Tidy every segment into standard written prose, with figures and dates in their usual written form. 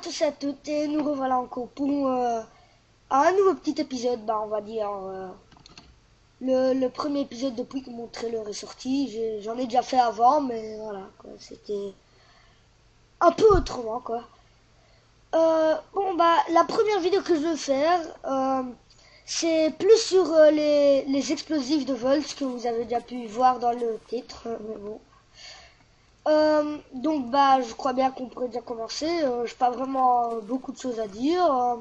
tous et à toutes et nous revoilà encore pour un nouveau petit épisode, on va dire le premier épisode depuis que mon trailer est sorti. J'en ai déjà fait avant, mais voilà, quoi, c'était un peu autrement, quoi. La première vidéo que je vais faire, c'est plus sur les explosifs de Volt que vous avez déjà pu voir dans le titre, mais bon. Je crois bien qu'on pourrait déjà commencer. J'ai pas vraiment beaucoup de choses à dire.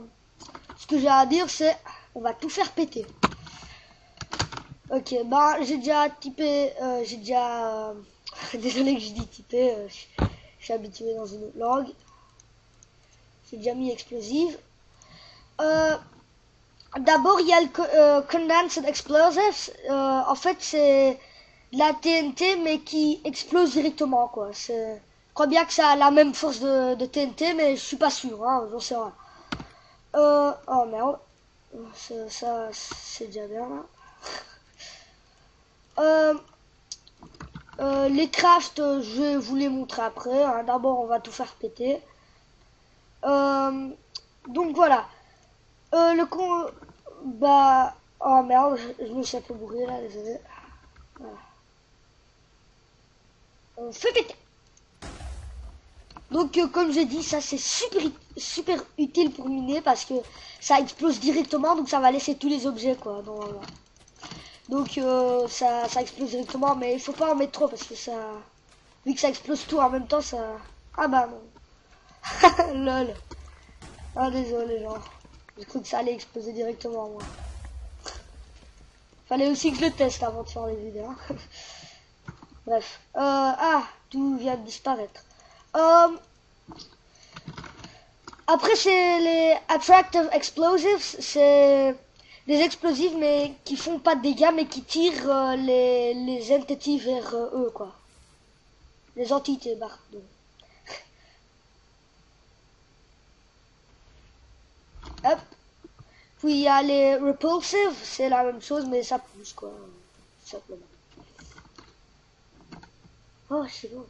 Ce que j'ai à dire, c'est on va tout faire péter. Ok, j'ai déjà typé, désolé que j'ai dit typé, je suis habitué dans une autre langue. J'ai déjà mis explosive. D'abord, il y a le Condensed Explosives. En fait, c'est la TNT, mais qui explose directement, quoi. Je crois bien que ça a la même force de TNT, mais je suis pas sûr, hein, j'en sais rien. Oh merde. Ça, c'est déjà bien, là. Les crafts, je vais vous les montrer après, hein. D'abord, on va tout faire péter. Donc voilà. Oh merde, je me suis un peu bourré là, désolé. Voilà. On fait péter. Donc comme j'ai dit, ça c'est super utile pour miner parce que ça explose directement, donc ça va laisser tous les objets, quoi. Donc ça explose directement, mais il faut pas en mettre trop parce que ça, vu que ça explose tout en même temps, ça. Ah bah non. Lol. Ah désolé genre. J'ai cru que ça allait exploser directement, moi. Fallait aussi que je le teste avant de faire les vidéos. Bref. Tout vient de disparaître. Après, c'est les Attractive Explosives. C'est des explosifs, mais qui font pas de dégâts, mais qui tirent les entités vers eux, quoi. Les entités, pardon. Hop. Puis il y a les Repulsive. C'est la même chose, mais ça pousse, quoi. Simplement. Oh, c'est bon.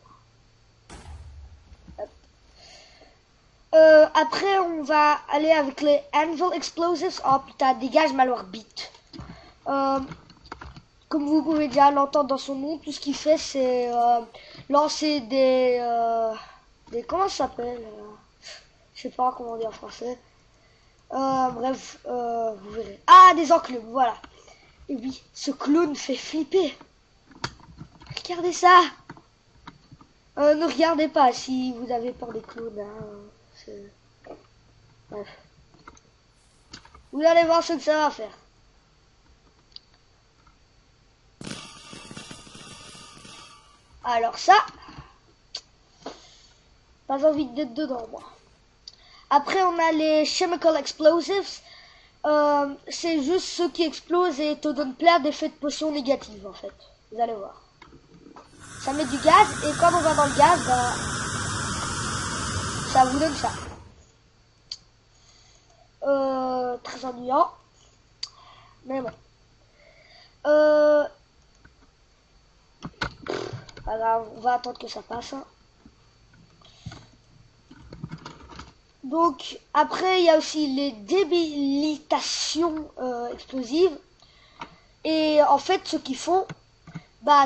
Après, on va aller avec les Anvil Explosives. Oh putain, dégage ma leur bite. Comme vous pouvez déjà l'entendre dans son nom, tout ce qu'il fait, c'est lancer des comment ça s'appelle, je sais pas comment dire en français. Bref, vous verrez. Ah, des enclumes, voilà. Et oui, ce clown fait flipper. Regardez ça. Ne regardez pas si vous avez peur des clowns. Hein. Bref. Vous allez voir ce que ça va faire. Alors ça, pas envie d'être dedans, moi. Après, on a les Chemical Explosives. C'est juste ceux qui explosent et te donnent plein d'effets de potions négatives, en fait. Vous allez voir. Ça met du gaz, et quand on va dans le gaz, ça vous donne ça. Très ennuyant. Mais bon. Pas grave, on va attendre que ça passe. Donc, après, il y a aussi les débilitations explosives. Et en fait, ce qu'ils font,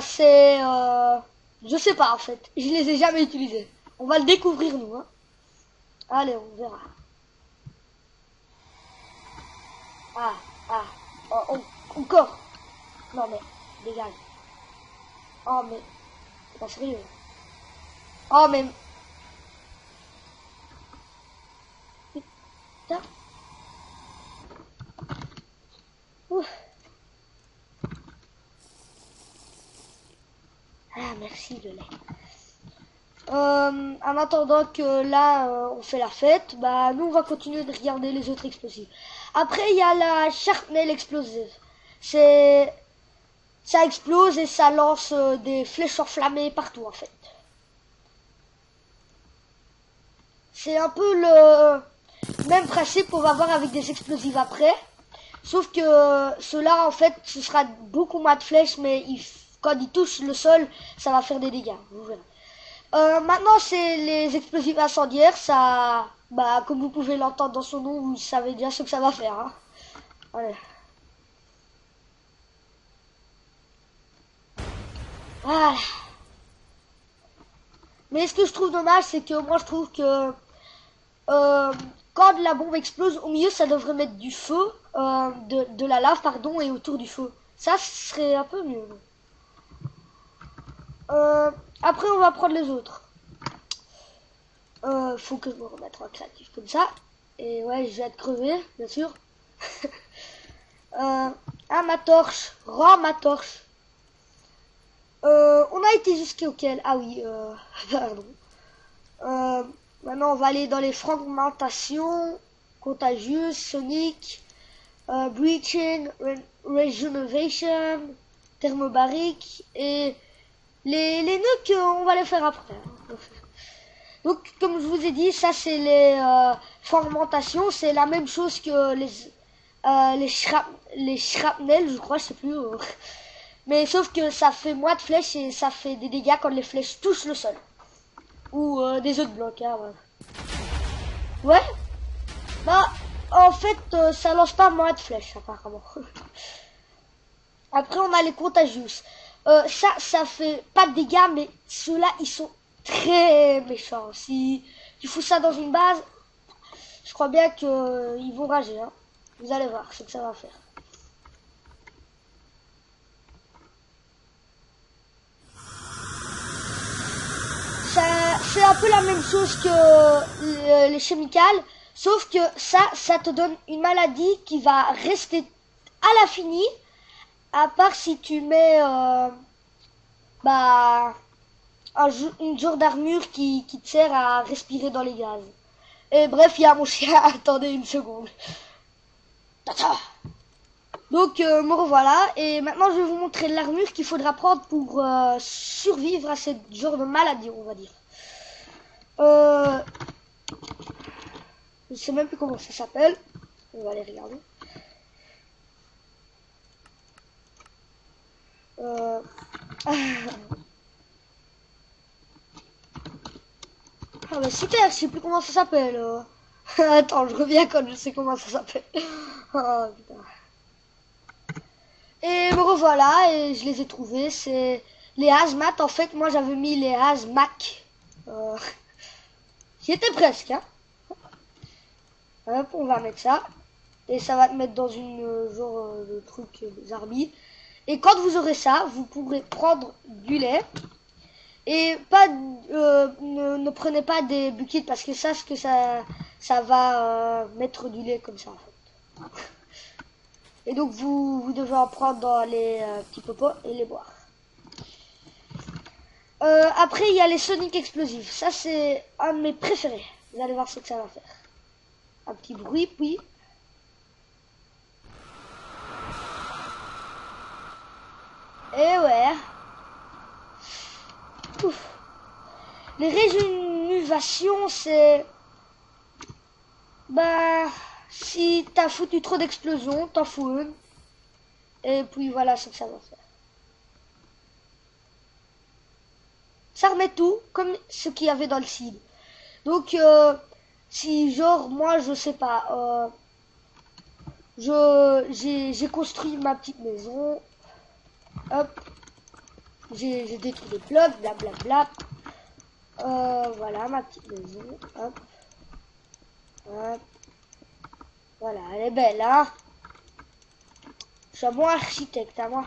c'est... je sais pas, en fait. Je les ai jamais utilisés. On va le découvrir, nous. Hein. Allez, on verra. Encore. Non, mais, dégage. Oh, mais, c'est pas sérieux. Oh, mais... Putain. Ouf. Ah, merci le lait. En attendant que là, on fait la fête, nous, on va continuer de regarder les autres explosifs. Après, il y a la Sharpnail Explosive. Ça explose et ça lance des flèches enflammées partout, en fait. C'est un peu le même principe qu'on va voir avec des explosifs après. Sauf que ceux-là, en fait, ce sera beaucoup moins de flèches, mais quand ils touchent le sol, ça va faire des dégâts. Vous verrez. Maintenant, c'est les explosifs incendiaires. Ça Bah, comme vous pouvez l'entendre dans son nom, vous savez déjà ce que ça va faire. Hein. Allez. Voilà. Mais ce que je trouve dommage, c'est que moi je trouve que quand la bombe explose, au milieu ça devrait mettre du feu, de la lave, pardon, et autour du feu. Ça serait un peu mieux. Après on va prendre les autres. Faut que je me remette en créatif comme ça. Et ouais, je vais être crevé, bien sûr. Ah, ma torche. Rends ma torche. On a été jusqu'auquel? Ah oui, pardon. Maintenant, on va aller dans les fragmentations, contagieuses, sonic, breaching, regeneration, thermobarique et les nuques, on va les faire après. Donc, comme je vous ai dit, ça c'est les fragmentations, c'est la même chose que les shrapnel, je crois, je sais plus. Mais sauf que ça fait moins de flèches et ça fait des dégâts quand les flèches touchent le sol. Ou des autres blocs, hein, ouais. Ouais. Bah, en fait, ça lance pas moins de flèches, apparemment. Après, on a les contagieux. Ça fait pas de dégâts, mais ceux-là, ils sont très méchants. Si tu fous ça dans une base, je crois bien qu'ils vont rager. Hein. Vous allez voir ce que ça va faire. C'est un peu la même chose que les chimicales, sauf que ça te donne une maladie qui va rester à l'infini, à part si tu mets bah, une genre d'armure qui te sert à respirer dans les gaz. Et bref, il y a mon chien, attendez une seconde. Donc me revoilà, et maintenant je vais vous montrer l'armure qu'il faudra prendre pour survivre à ce genre de maladie, on va dire. Je sais même plus comment ça s'appelle. On va aller regarder. Ah bah super, je sais plus comment ça s'appelle. Attends, je reviens quand je sais comment ça s'appelle. Oh putain. Et me revoilà, et je les ai trouvés. C'est les hazmat. En fait, moi j'avais mis les hazmac. J'y étais presque. Hein. Hop, on va mettre ça. Et ça va te mettre dans une genre de truc zarbi. Et quand vous aurez ça, vous pourrez prendre du lait. Et pas ne prenez pas des buckets parce que ça, ça va mettre du lait comme ça en fait. Et donc vous devez en prendre dans les petits popos et les boire. Après il y a les Sonic explosifs. Ça c'est un de mes préférés. Vous allez voir ce que ça va faire. Un petit bruit puis. Et ouais. Ouf. Les régénérations, c'est... Bah... Si t'as foutu trop d'explosions, t'en fous une. Et puis voilà ce que ça va faire. Ça remet tout, comme ce qu'il y avait dans le seed. Donc, si genre, moi, je sais pas... j'ai construit ma petite maison. Hop. J'ai détruit les blocs, blablabla. Voilà ma petite maison. Hop. Hop. Voilà, elle est belle, hein. Je suis un bon architecte, à moi.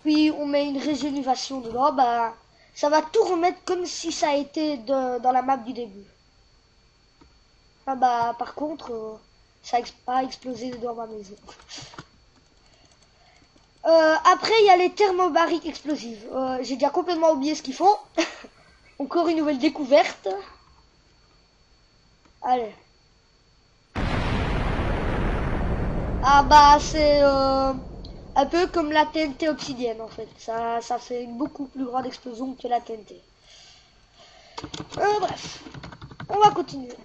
Puis on met une régénération dedans, bah ça va tout remettre comme si ça a été dans la map du début. Ah bah par contre, ça n'a pas explosé dans ma maison. Après il y a les thermobariques explosives. J'ai déjà complètement oublié ce qu'ils font. Encore une nouvelle découverte. Allez. Ah bah c'est un peu comme la TNT obsidienne en fait. Ça fait une beaucoup plus grande explosion que la TNT. Bref, on va continuer.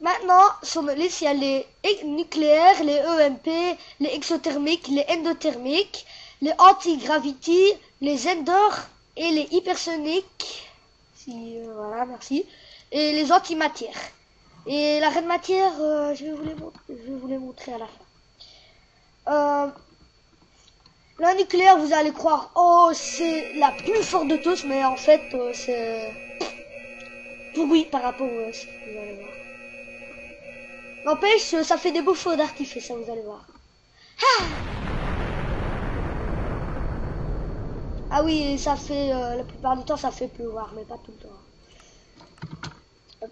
Maintenant, sur notre liste, il y a les nucléaires, les EMP, les exothermiques, les endothermiques, les anti-gravity, les endor et les hypersoniques. Si, voilà, merci. et les antimatières. Et la reine matière, je vais vous les montrer à la fin. La nucléaire, vous allez croire, oh, c'est la plus forte de tous, mais en fait, c'est pourri par rapport au reste, vous allez voir. N'empêche, ça fait des beaux feux d'artifice, ça, vous allez voir. Ah oui, ça fait, la plupart du temps, ça fait pleuvoir, mais pas tout le temps. Hop.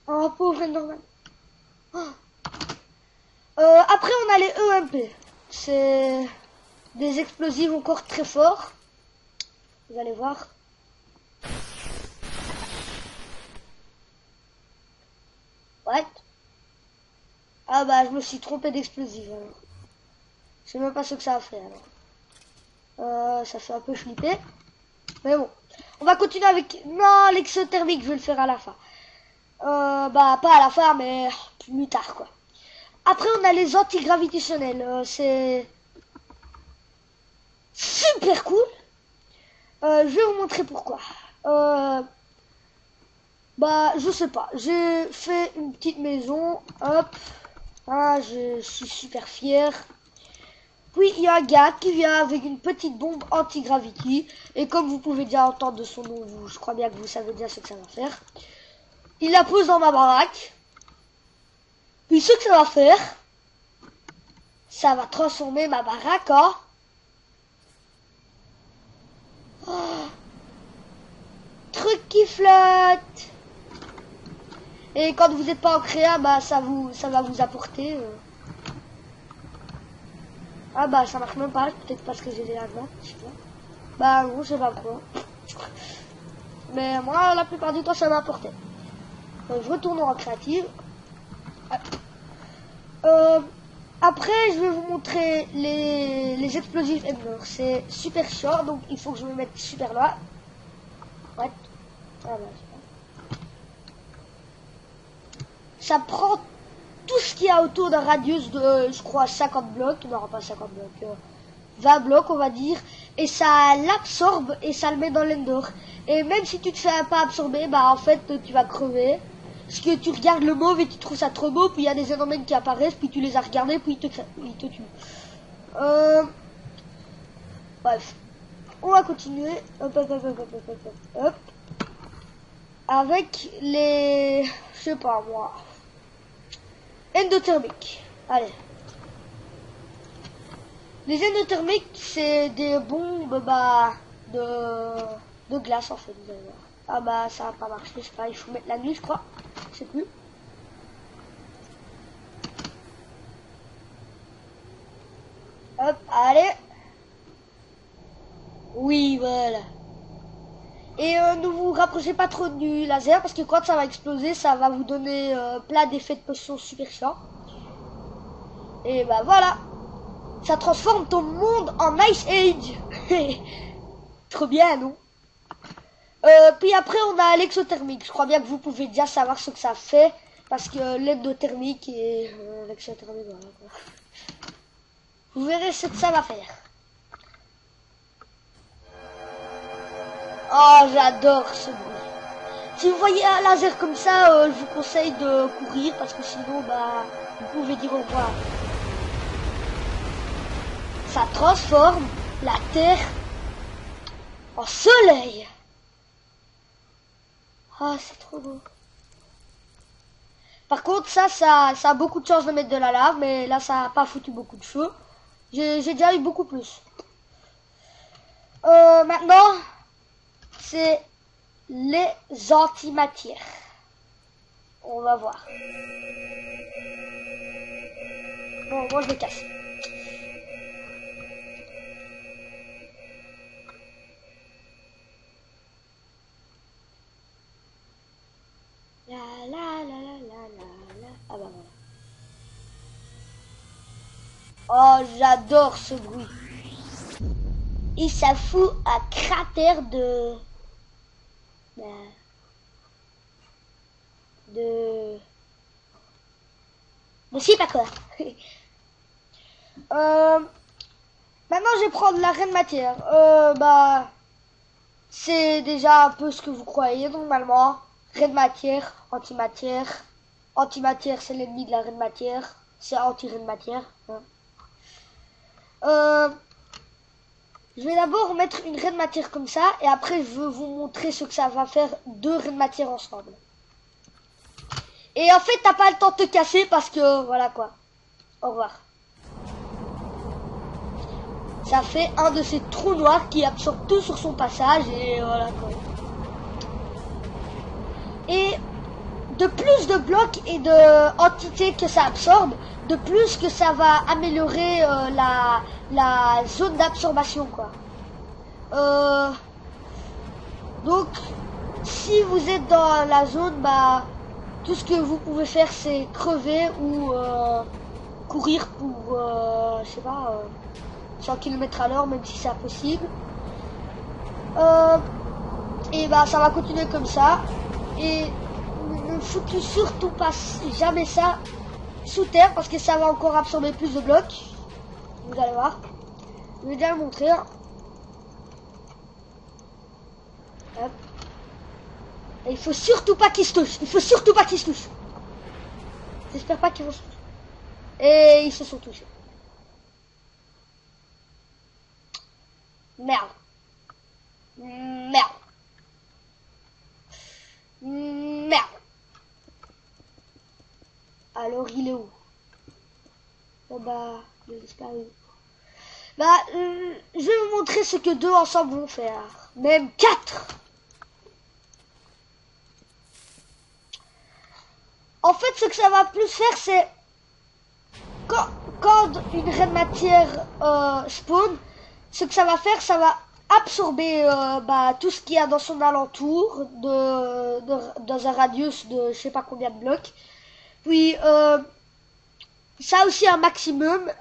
Oh, pauvre Enderman. Oh. Après, on a les EMP. C'est des explosifs encore très forts. Vous allez voir. What? Ah bah, je me suis trompé d'explosif alors. Je sais même pas ce que ça a fait alors. Ça fait un peu flipper. Mais bon. On va continuer avec... Non, l'exothermique, je vais le faire à la fin. Bah, pas à la fin, mais plus tard, quoi. Après, on a les antigravitationnels. C'est super cool. Je vais vous montrer pourquoi. Bah, je sais pas. J'ai fait une petite maison. Hop. Ah, je suis super fier. Puis, il y a un gars qui vient avec une petite bombe anti-gravity. Et comme vous pouvez déjà entendre de son nom, je crois bien que vous savez déjà ce que ça va faire. Il la pose dans ma baraque. Puis, ce que ça va faire, ça va transformer ma baraque en... Oh, truc qui flotte. Et quand vous n'êtes pas en créa, bah ça va vous apporter. Ah bah ça marche même pas, peut-être parce que j'ai des laves, je sais pas. Bah non, je sais pas quoi. Mais moi, la plupart du temps, ça m'a apporté. Donc, je retourne en créative. Après, je vais vous montrer les explosifs Ender. C'est super short, donc il faut que je me mette super loin. Ouais. Ah bah, ça prend tout ce qu'il y a autour d'un radius de, je crois, 50 blocs. Non, pas 50 blocs. 20 blocs, on va dire. Et ça l'absorbe et ça le met dans l'Ender. Et même si tu te fais pas absorber, bah en fait, tu vas crever. Parce que tu regardes le mauve et tu trouves ça trop beau, puis il y a des énormes qui apparaissent, puis tu les as regardés, puis ils te tuent. Bref. On va continuer. Hop, hop, hop, hop, hop, hop, hop. Avec les... Je sais pas moi. Endothermiques. Allez. Les endothermiques, c'est des bombes bah, de glace en fait. Vous allez voir. Ah bah ça va pas marcher, je sais pas, il faut mettre la nuit je crois. Je sais plus. Hop, allez. Oui, voilà. Et ne vous rapprochez pas trop du laser parce que quand ça va exploser, ça va vous donner plein d'effets de potion super chiants. Et bah voilà. Ça transforme ton monde en Ice Age. Trop bien, non? Puis après, on a l'exothermique. Je crois bien que vous pouvez déjà savoir ce que ça fait. Parce que l'endothermique et l'exothermique, voilà. Vous verrez ce que ça va faire. Oh, j'adore ce bruit. Si vous voyez un laser comme ça, je vous conseille de courir. Parce que sinon, bah, vous pouvez dire au revoir. Ça transforme la Terre en soleil. Ah, c'est trop beau. Par contre, ça a beaucoup de chances de mettre de la lave, mais là, ça n'a pas foutu beaucoup de feu. J'ai déjà eu beaucoup plus. Maintenant, c'est les antimatières. On va voir. Bon, moi, je les casse. La la la la la la. Ah bah voilà. Oh, j'adore ce bruit. Et ça fout un cratère de... Je sais pas quoi. Maintenant, je vais prendre la reine matière. Bah... C'est déjà un peu ce que vous croyez normalement. Red matière, antimatière. Antimatière, c'est l'ennemi de la red matière. C'est anti-red matière. Hein. Je vais d'abord mettre une red matière comme ça. Et après, je veux vous montrer ce que ça va faire deux red matières ensemble. Et en fait, t'as pas le temps de te casser parce que... Voilà quoi. Au revoir. Ça fait un de ces trous noirs qui absorbe tout sur son passage. Et voilà quoi. Et de plus de blocs et de entités que ça absorbe, de plus que ça va améliorer la zone d'absorption quoi. Donc si vous êtes dans la zone, bah tout ce que vous pouvez faire c'est crever ou courir pour je sais pas 100 km à l'heure, même si c'est impossible. Et bah ça va continuer comme ça. Et ne foutez surtout pas jamais ça sous terre parce que ça va encore absorber plus de blocs. Vous allez voir. Je vais déjà le montrer. Hop. Et il faut surtout pas qu'ils se touchent. Il faut surtout pas qu'ils se touchent. J'espère pas qu'ils vont se toucher. Et ils se sont touchés. Merde. Merde. Merde. Alors il est où? Oh bah, il a disparu. Bah, je vais vous montrer ce que deux ensemble vont faire. Même 4. En fait, ce que ça va plus faire, c'est quand une red matière spawn, ce que ça va faire, ça va absorber bah, tout ce qu'il y a dans son alentour dans un radius de je sais pas combien de blocs. Puis ça a aussi un maximum,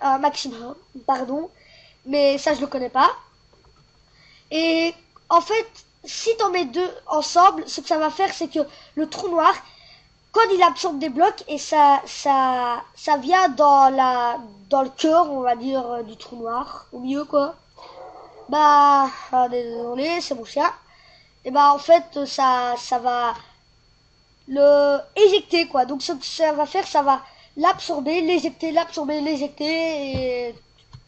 pardon, mais ça je le connais pas. Et en fait, si t'en mets deux ensemble, ce que ça va faire, c'est que le trou noir, quand il absorbe des blocs et ça vient dans le cœur, on va dire, du trou noir, au milieu quoi. Bah, désolé, c'est mon chien. Et bah en fait, ça va le éjecter quoi. Donc ce que ça va faire, ça va l'absorber, l'éjecter, et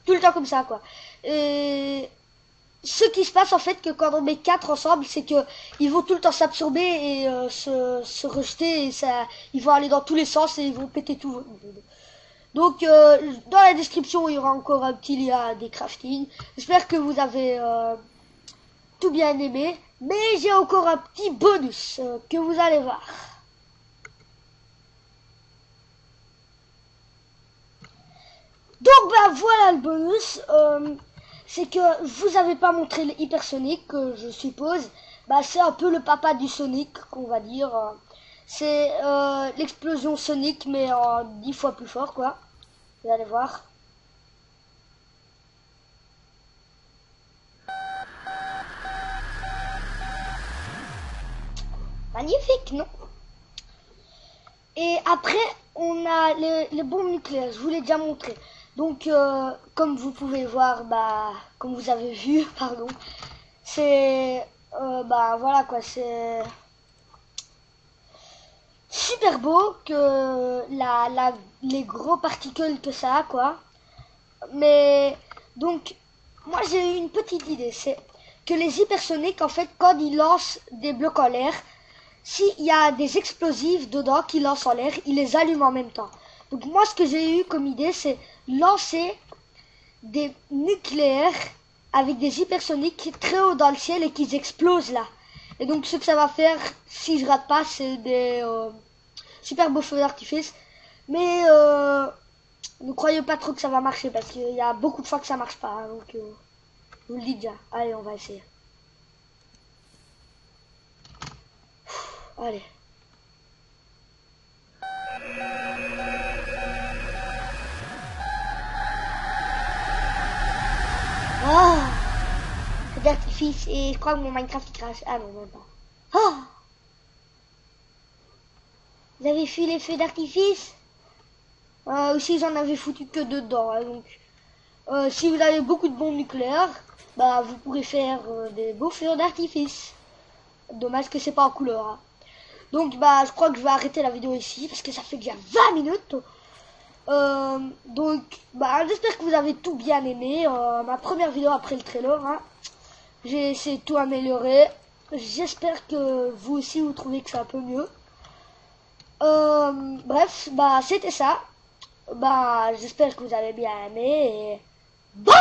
tout le temps comme ça quoi. Et ce qui se passe en fait que quand on met 4 ensemble, c'est que ils vont tout le temps s'absorber et se rejeter et ça, ils vont aller dans tous les sens et ils vont péter tout. Donc dans la description il y aura encore un petit lien des crafting. J'espère que vous avez tout bien aimé, mais j'ai encore un petit bonus que vous allez voir. Donc bah voilà le bonus, c'est que je vous avais pas montré l'hypersonic, que je suppose, bah c'est un peu le papa du Sonic qu'on va dire, c'est l'explosion Sonic mais en 10 fois plus fort quoi, vous allez voir. Magnifique non? Et après on a les bombes nucléaires, je vous l'ai déjà montré. Donc, comme vous pouvez voir, bah, comme vous avez vu, pardon, c'est, bah, voilà quoi, c'est super beau que les gros particules que ça a quoi. Mais donc, moi j'ai eu une petite idée, c'est que les hypersoniques, en fait, quand ils lancent des blocs en l'air, s'il y a des explosifs dedans qui lancent en l'air, ils les allument en même temps. Donc moi, ce que j'ai eu comme idée, c'est lancer des nucléaires avec des hypersoniques très haut dans le ciel et qu'ils explosent là. Et donc ce que ça va faire, si je rate pas, c'est des super beaux feux d'artifice. Mais ne croyez pas trop que ça va marcher parce qu'il y a beaucoup de fois que ça marche pas. Hein, donc je vous le dis déjà. Allez, on va essayer. Allez. Oh, feu d'artifice et je crois que mon Minecraft il crache. Ah non, même pas. Oh, vous avez vu les feux d'artifice? Aussi j'en avais foutu que dedans. Hein, donc si vous avez beaucoup de bombes nucléaires, bah vous pourrez faire des beaux feux d'artifice. Dommage que c'est pas en couleur. Hein. Donc bah je crois que je vais arrêter la vidéo ici parce que ça fait déjà 20 minutes. Donc bah j'espère que vous avez tout bien aimé. Ma première vidéo après le trailer, hein. J'ai essayé de tout améliorer. J'espère que vous aussi vous trouvez que c'est un peu mieux. Bref, bah c'était ça. Bah j'espère que vous avez bien aimé et bye.